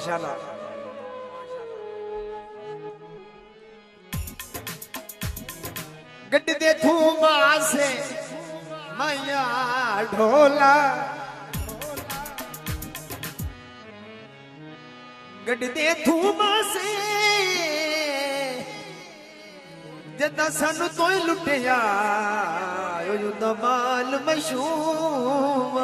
माशाल्लाह। गड्डी दे थूमा से मैया ढोला, गड्डी दे थूमा से जदा सानू तो ही लुटिया माल मशहूम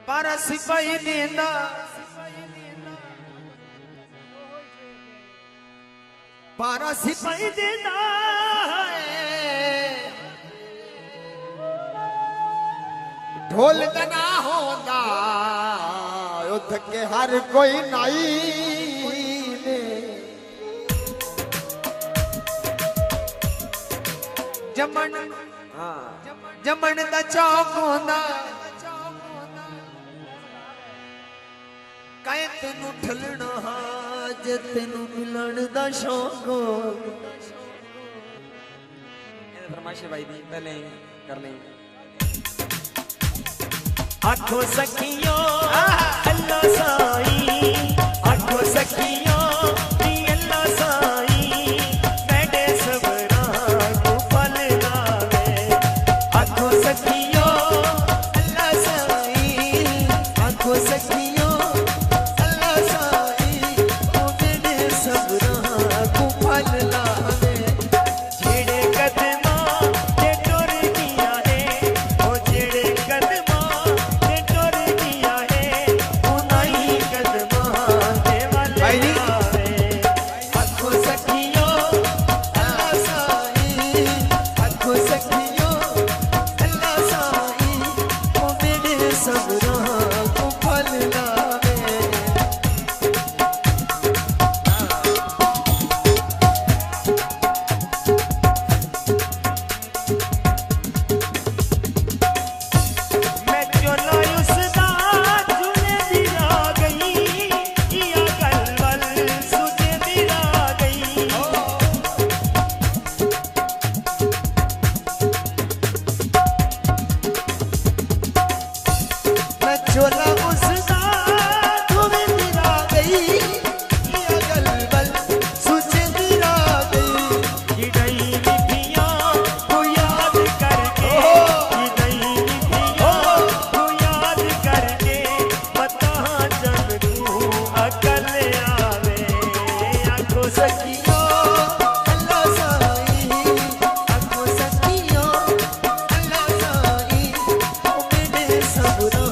पारा सिपाही देना पारा सिपाही देना ढोल दना होना युद्ध के हर कोई नाई ने जमन जमन दा चौक होना काहे तेनू ठलना जे तेनू मिलन दा शौक फरमाइश भाई दी पहले कर लें। आखो सखियों अल्लाह साई, आखो सखियों अल्लाह साई, बैठे सबरा को फल लावे। आखो सखियों अल्लाह साई, आखो सखियों अल्लाह साई, बैठे सबरा को फल लावे। जेड़े कदमा ते टुर दिया है, ओ जेड़े कदमा चोला उसदा तुम्हें दिला गई, ये गलबल सुचे दिला गई। ये नई निधियां को याद करके, ये नई निधियां को याद करके, पता जब तू अकल आवे। आखो सखियों अल्लाह साई, आखो सखियों अल्लाह साई, ओ मेरे सबरा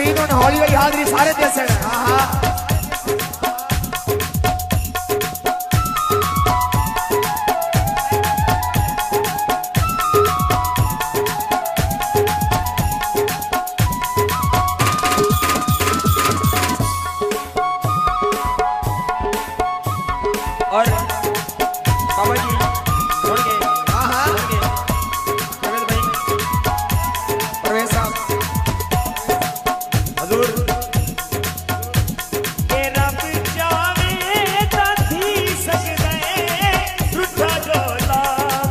संगीत में हौली भाई हाजरी सारे दे से हाँ हाँ और बाबा जी छोड़ गए हाँ हाँ प्रवेश भाई प्रवेश साहब हजूर के रब जावे ताथी सकदे रुठा जोला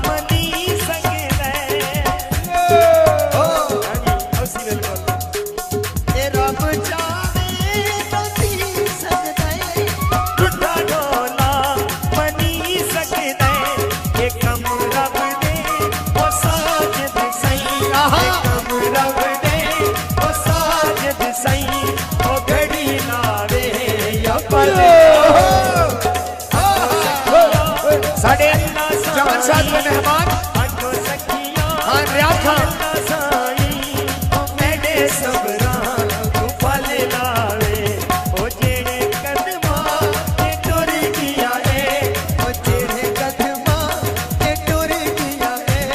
मनी सकदे उसी बिल्कुल ए रब जावे तो थी सकदे रुठा जोला मनी सकदे ये कम रब दे ओ साजिद सही कम रब दे ओ साजिद सही ओ घड़ी लावे या पले साढ़े जमन साहब के मेहमान अठो सखियां हाँ रियाज खान साई ओ मेरे सबरा तू फल लावे ओ जेड़े कदमां ते टुर गया ए ओ तेरे कदमा के टुर गया है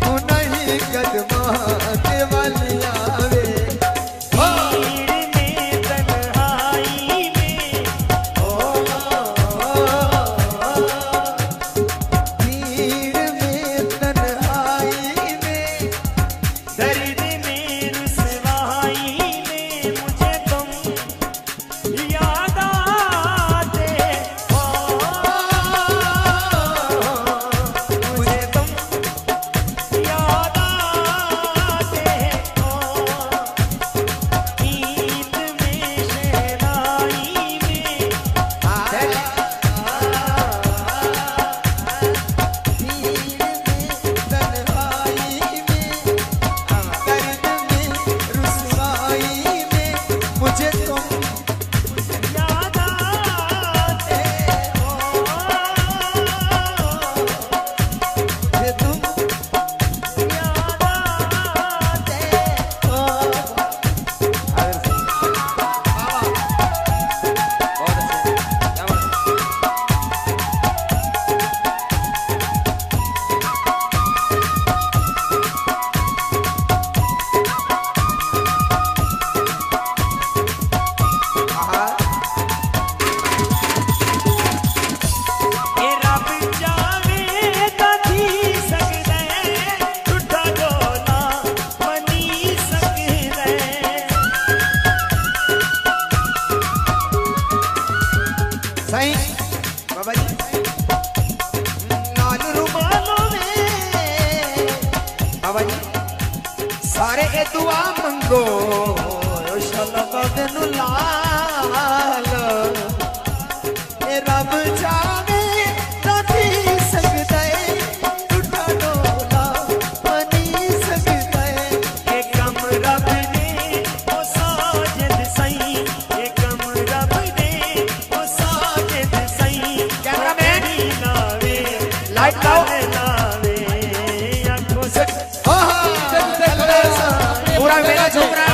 तू नहीं कदमा के वाली आवे भीड़ में तन्हाई में भीड़ में तन्हाई में दर्द में रुसवाई में मुझे तुम याद आते हो मुझे तुम याद आते हो ईद में शहनाई में मुझे तुम याद आते हो ये तुम याद आते हो बहुत अच्छे क्या बात ए रब जावे ताथी सकदे रुठा जोला मनी सकदे सही बाबा जी नाल रुमालों में बाबा जी सारे ए दुआ मंगो शलबन लाल ए रब जावे ताथी सकदे टूटा डोला बनी सकदे ए कम रब दे ओ साजिद सही ए कम रब दे ओ साजिद सही कैमरामैन लावे लाइट लाओ लावे आंखों से पूरा मेरा छोकरा